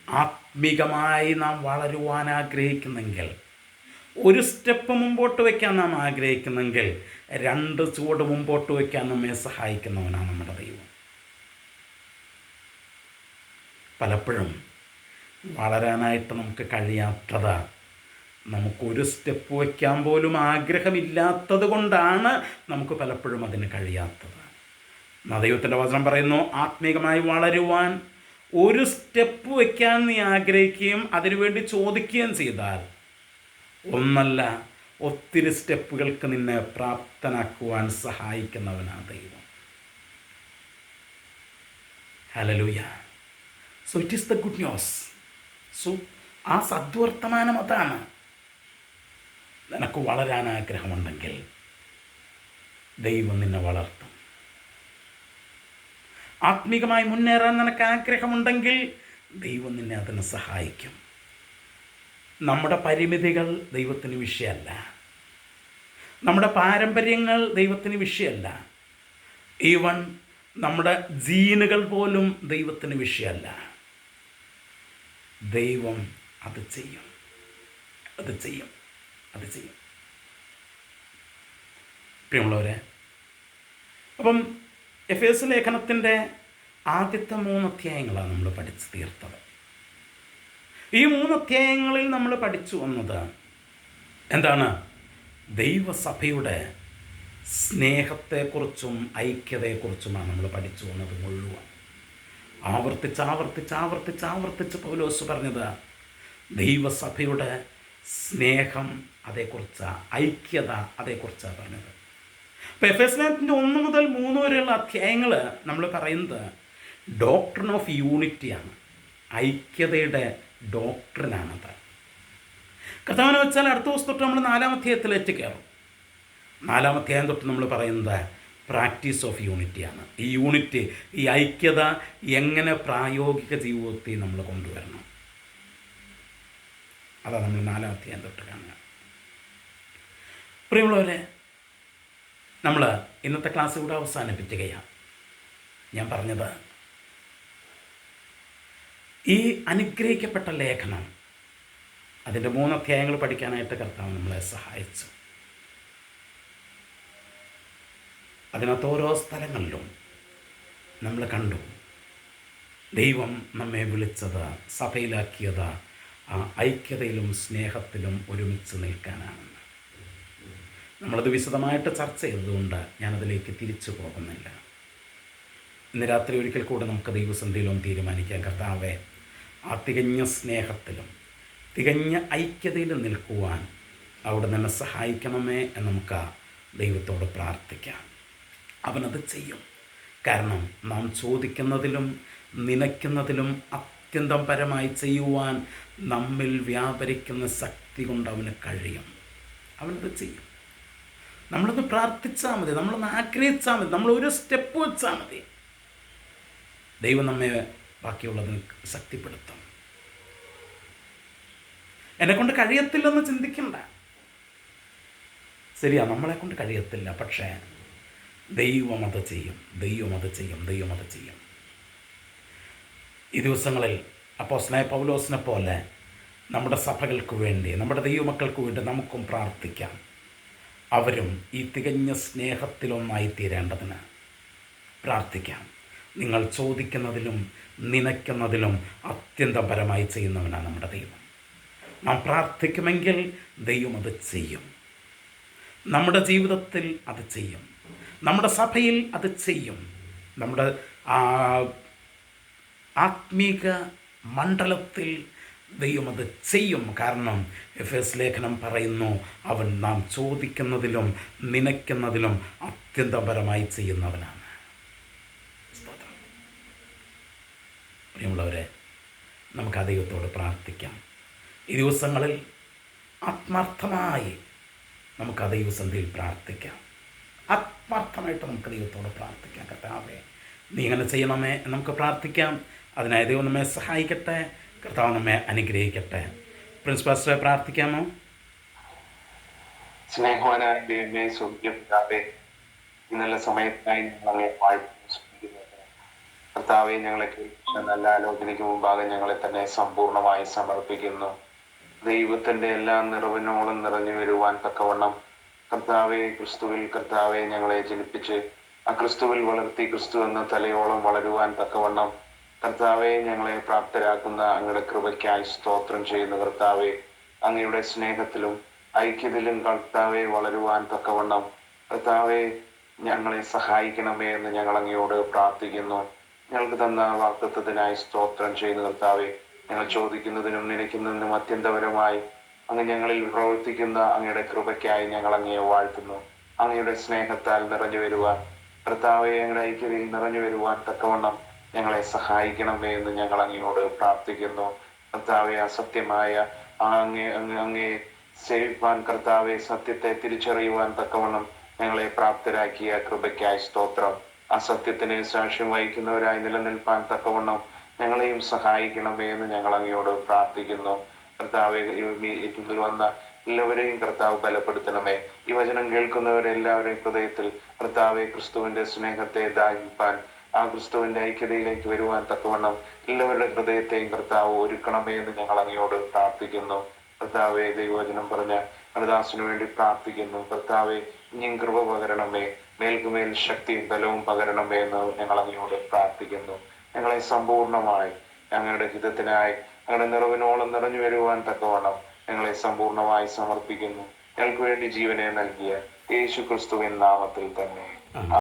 ആത്മീകമായി നാം വളരുവാൻ ആഗ്രഹിക്കുന്നെങ്കിൽ, ഒരു സ്റ്റെപ്പ് മുമ്പോട്ട് വയ്ക്കാൻ നാം ആഗ്രഹിക്കുന്നെങ്കിൽ 2 ചുവട് മുമ്പോട്ട് വയ്ക്കാൻ നമ്മെ സഹായിക്കുന്നവനാണ് നമ്മുടെ ദൈവം. പലപ്പോഴും വളരാനായിട്ട് നമുക്ക് കഴിയാത്തത് നമുക്കൊരു സ്റ്റെപ്പ് വയ്ക്കാൻ പോലും ആഗ്രഹമില്ലാത്തത് കൊണ്ടാണ് നമുക്ക് പലപ്പോഴും അതിന് കഴിയാത്തത്. ദൈവത്തിൻ്റെ വചനം പറയുന്നു, ആത്മീകമായി വളരുവാൻ ഒരു സ്റ്റെപ്പ് വയ്ക്കാൻ നീ ആഗ്രഹിക്കുകയും അതിനുവേണ്ടി ചോദിക്കുകയും ചെയ്താൽ ഒന്നല്ല ഒത്തിരി സ്റ്റെപ്പുകൾക്ക് നിന്നെ പ്രാപ്തനാക്കുവാൻ സഹായിക്കുന്നവനാണ് ദൈവം. Hallelujah. So it is the good news. So ആ സദ്വർത്തമാനം അതാണ്. നിനക്ക് വളരാൻ ആഗ്രഹമുണ്ടെങ്കിൽ ദൈവം നിന്നെ വളർത്തും. ആത്മീകമായി മുന്നേറാൻ നിനക്ക് ആഗ്രഹമുണ്ടെങ്കിൽ ദൈവം നിന്നെ അതിന് സഹായിക്കും. നമ്മുടെ പരിമിതികൾ ദൈവത്തിന് വിഷയമല്ല, നമ്മുടെ പാരമ്പര്യങ്ങൾ ദൈവത്തിന് വിഷയമല്ല, ഈവൻ നമ്മുടെ ജീനുകൾ പോലും ദൈവത്തിന് വിഷയമല്ല. ദൈവം അത് ചെയ്യും. പ്രിയമുള്ളവരെ, അപ്പം എഫേസ് ലേഖനത്തിൻ്റെ ആദ്യത്തെ 3 അധ്യായങ്ങളാണ് നമ്മൾ പഠിച്ച് തീർത്തത്. ഈ 3 അധ്യായങ്ങളിൽ നമ്മൾ പഠിച്ചു വന്നത് എന്താണ്? ദൈവസഭയുടെ സ്നേഹത്തെക്കുറിച്ചും ഐക്യതയെക്കുറിച്ചുമാണ് നമ്മൾ പഠിച്ചു വന്നത് മുഴുവൻ. ആവർത്തിച്ച് പൗലോസ് പറഞ്ഞത് ദൈവസഭയുടെ സ്നേഹം അതേക്കുറിച്ചാണ്, ഐക്യത അതേക്കുറിച്ചാണ് പറഞ്ഞത്. അപ്പോൾ എഫേസ് ലേഖനത്തിൻ്റെ 1 മുതൽ 3 വരെയുള്ള അധ്യായങ്ങൾ നമ്മൾ പറയുന്നത് ഡോക്ട്രിൻ ഓഫ് യൂണിറ്റിയാണ്, ഐക്യതയുടെ ഡോക്ട്രിനാണത്. കർത്താവിനെ വെച്ചാൽ അടുത്ത ദിവസം തൊട്ട് നമ്മൾ 4-ാം അധ്യായത്തിലേക്ക് കയറും. 4-ാം അധ്യായം തൊട്ട് നമ്മൾ പറയുന്നത് പ്രാക്ടീസ് ഓഫ് യൂണിറ്റിയാണ്. ഈ യൂണിറ്റി, ഈ ഐക്യത എങ്ങനെ പ്രായോഗിക ജീവിതത്തിൽ നമ്മൾ കൊണ്ടുവരണം, അതാണ് നമ്മൾ 4-ാം അധ്യായം തൊട്ട് കാണുക. പ്രിയമുള്ളവരെ, നമ്മൾ ഇന്നത്തെ ക്ലാസ് കൂടെ അവസാനിപ്പിക്കുകയാണ്. ഞാൻ പറഞ്ഞത്, ഈ അനുഗ്രഹിക്കപ്പെട്ട ലേഖനം, അതിൻ്റെ 3 അധ്യായങ്ങൾ പഠിക്കാനായിട്ട് കർത്താവ് നമ്മളെ സഹായിച്ചു. അതിനകത്ത് ഓരോ സ്ഥലങ്ങളിലും നമ്മൾ കണ്ടു ദൈവം നമ്മെ വിളിച്ചത്, സഭയിലാക്കിയത് ആ ഐക്യതയിലും സ്നേഹത്തിലും ഒരുമിച്ച് നിൽക്കാനാണെന്ന്. നമ്മളത് വിശദമായിട്ട് ചർച്ച ചെയ്തതുകൊണ്ട് ഞാനതിലേക്ക് തിരിച്ചു പോകുന്നില്ല. ഇന്ന് രാത്രി ഒരിക്കൽ കൂടെ നമുക്ക് ദൈവസന്ധിയിലും തീരുമാനിക്കാം, കർത്താവെ, ആ തികഞ്ഞ സ്നേഹത്തിലും തികഞ്ഞ ഐക്യതയിലും നിൽക്കുവാൻ അവിടെ നിന്ന് സഹായിക്കണമേ എന്ന് നമുക്ക് ദൈവത്തോട് പ്രാർത്ഥിക്കാം. അവനത് ചെയ്യും. കാരണം നാം ചോദിക്കുന്നതിലും നനയ്ക്കുന്നതിലും അത്യന്തം പരമായി ചെയ്യുവാൻ നമ്മിൽ വ്യാപരിക്കുന്ന ശക്തി കൊണ്ട് അവന് കഴിയും. അവനത് ചെയ്യും. നമ്മളൊന്ന് പ്രാർത്ഥിച്ചാൽ മതി, നമ്മളൊന്ന് ആഗ്രഹിച്ചാൽ മതി, നമ്മളൊരു സ്റ്റെപ്പ് വെച്ചാൽ മതി. ദൈവം നമ്മെ ബാക്കിയുള്ളതിന് ശക്തിപ്പെടുത്തും. എന്നെക്കൊണ്ട് കഴിയത്തില്ലെന്ന് ചിന്തിക്കണ്ട. ശരിയാ, നമ്മളെക്കൊണ്ട് കഴിയത്തില്ല, പക്ഷേ ദൈവം അത് ചെയ്യും. ഈ ദിവസങ്ങളിൽ അപ്പോസ്തലനായ പൗലോസിനെ പോലെ നമ്മുടെ സഭകൾക്ക് വേണ്ടി, നമ്മുടെ ദൈവമക്കൾക്ക് വേണ്ടി നമുക്കും പ്രാർത്ഥിക്കാം. അവരും ഈ തികഞ്ഞ സ്നേഹത്തിലൊന്നായി തീരേണ്ടതിന് പ്രാർത്ഥിക്കാം. നിങ്ങൾ ചോദിക്കുന്നതിലും നനയ്ക്കുന്നതിലും അത്യന്തം പരമായി ചെയ്യുന്നവനാണ് നമ്മുടെ ദൈവം. നാം പ്രാർത്ഥിക്കുമെങ്കിൽ ദൈവം അത് ചെയ്യും. നമ്മുടെ ജീവിതത്തിൽ അത് ചെയ്യും. നമ്മുടെ സഭയിൽ അത് ചെയ്യും. നമ്മുടെ ആത്മീക മണ്ഡലത്തിൽ ദൈവം അത് ചെയ്യും. കാരണം എഫേസ് ലേഖനം പറയുന്നു, അവൻ നാം ചോദിക്കുന്നതിലും നനയ്ക്കുന്നതിലും അത്യന്തപരമായി ചെയ്യുന്നവനാണ്. പ്രിയമുള്ളവരെ, നമുക്ക് ആ ദൈവത്തോട് പ്രാർത്ഥിക്കാം. ഈ ദിവസങ്ങളിൽ ആത്മാർത്ഥമായി നമുക്ക് ആ ദൈവസന്ധിയിൽ പ്രാർത്ഥിക്കാം. ആത്മാർത്ഥമായിട്ട് നമുക്ക് ദൈവത്തോട് പ്രാർത്ഥിക്കാം. കർത്താവേ, നീ ഇങ്ങനെ ചെയ്യണമേ എന്ന് നമുക്ക് പ്രാർത്ഥിക്കാം. അതിനായി ദൈവം നമ്മെ സഹായിക്കട്ടെ. കർത്താവ് നമ്മെ അനുഗ്രഹിക്കട്ടെ. പ്രിൻസ് പാസ്റ്ററെ പ്രാർത്ഥിക്കാമോ? സ്നേഹവാനായ ദൈവമേ, സ്വർഗ്ഗപിതാവേ, ഇന്നലെ സമയത്തായി ഞങ്ങളെ കർത്താവെ, ഞങ്ങളെ കേൾക്കുന്ന നല്ല ആലോചനയ്ക്ക് മുമ്പാകെ ഞങ്ങളെ തന്നെ സമ്പൂർണമായി സമർപ്പിക്കുന്നു. ദൈവത്തിന്റെ എല്ലാ നിറവിനോളം നിറഞ്ഞു വരുവാൻ തക്കവണ്ണം കർത്താവെ, ക്രിസ്തുവിൽ കർത്താവെ ഞങ്ങളെ ജനിപ്പിച്ച് ആ ക്രിസ്തുവിൽ വളർത്തി ക്രിസ്തു എന്ന തലയോളം വളരുവാൻ തക്കവണ്ണം കർത്താവെ ഞങ്ങളെ പ്രാപ്തരാക്കുന്ന അങ്ങയുടെ കൃപയ്ക്കായി സ്തോത്രം ചെയ്യുന്നു. കർത്താവെ, അങ്ങയുടെ സ്നേഹത്തിലും ഐക്യത്തിലും കർത്താവെ വളരുവാൻ തക്കവണ്ണം കർത്താവെ ഞങ്ങളെ സഹായിക്കണമേ എന്ന് ഞങ്ങൾ അങ്ങയോട് പ്രാർത്ഥിക്കുന്നു. ഞങ്ങൾക്ക് തന്ന വാഗ്ദത്തത്തിനായി സ്തോത്രം ചെയ്യുന്നു. കർത്താവെ, ഞങ്ങൾ ചോദിക്കുന്നതിനും നനയ്ക്കുന്നതിനും അത്യന്തപരമായി അങ്ങ് ഞങ്ങളിൽ പ്രവർത്തിക്കുന്ന അങ്ങയുടെ കൃപയ്ക്കായി ഞങ്ങൾ അങ്ങയെ വാഴ്ത്തുന്നു. അങ്ങയുടെ സ്നേഹത്താൽ നിറഞ്ഞു വരുവാൻ കർത്താവെ, ഞങ്ങളുടെ ഐക്യതയിൽ നിറഞ്ഞു വരുവാൻ തക്കവണ്ണം ഞങ്ങളെ സഹായിക്കണമേ എന്ന് ഞങ്ങൾ അങ്ങയോട് പ്രാർത്ഥിക്കുന്നു. കർത്താവെ, അസത്യമായ അങ്ങയെ സേവിപ്പാൻ കർത്താവെ, സത്യത്തെ തിരിച്ചറിയുവാൻ തക്കവണ്ണം ഞങ്ങളെ പ്രാപ്തരാക്കിയ കൃപയ്ക്കായി സ്തോത്രം. ആ സത്യത്തിന് സാക്ഷ്യം വഹിക്കുന്നവരായി നിലനിൽപ്പാൻ തക്കവണ്ണം ഞങ്ങളെയും സഹായിക്കണമേ എന്ന് ഞങ്ങൾ അങ്ങയോട് പ്രാർത്ഥിക്കുന്നു. കർത്താവെ, ഇതിൽ വന്ന എല്ലാവരെയും കർത്താവ് ബലപ്പെടുത്തണമേ. ഈ വചനം കേൾക്കുന്നവരെല്ലാവരെയും ഹൃദയത്തിൽ കർത്താവെ ക്രിസ്തുവിന്റെ സ്നേഹത്തെ ദാഹിപ്പാൻ, ആ ക്രിസ്തുവിന്റെ ഐക്യതയിലേക്ക് വരുവാൻ തക്കവണ്ണം എല്ലാവരുടെ ഹൃദയത്തെയും കർത്താവ് ഒരുക്കണമേ എന്ന് ഞങ്ങൾ അങ്ങയോട് പ്രാർത്ഥിക്കുന്നു. കർത്താവെ, ദൈവവചനം പറഞ്ഞ അനുദാസിനു വേണ്ടി പ്രാർത്ഥിക്കുന്നു. കർത്താവെ, ഇനിയും കൃപ പകരണമേ, മേൽക്കുമേൽ ശക്തിയും ബലവും പകരണമേ എന്ന് ഞങ്ങൾ അങ്ങയോട് പ്രാർത്ഥിക്കുന്നു. ഞങ്ങളെ സമ്പൂർണമായി ഞങ്ങളുടെ ഹിതത്തിനായി ഞങ്ങളുടെ നിറവിനോളം നിറഞ്ഞു വരുവാൻ തക്കവണ്ണം ഞങ്ങളെ സമ്പൂർണമായി സമർപ്പിക്കുന്നു. ഞങ്ങൾക്ക് വേണ്ടി ജീവനെ നൽകിയ യേശു ക്രിസ്തുവിൻ നാമത്തിൽ തന്നെ.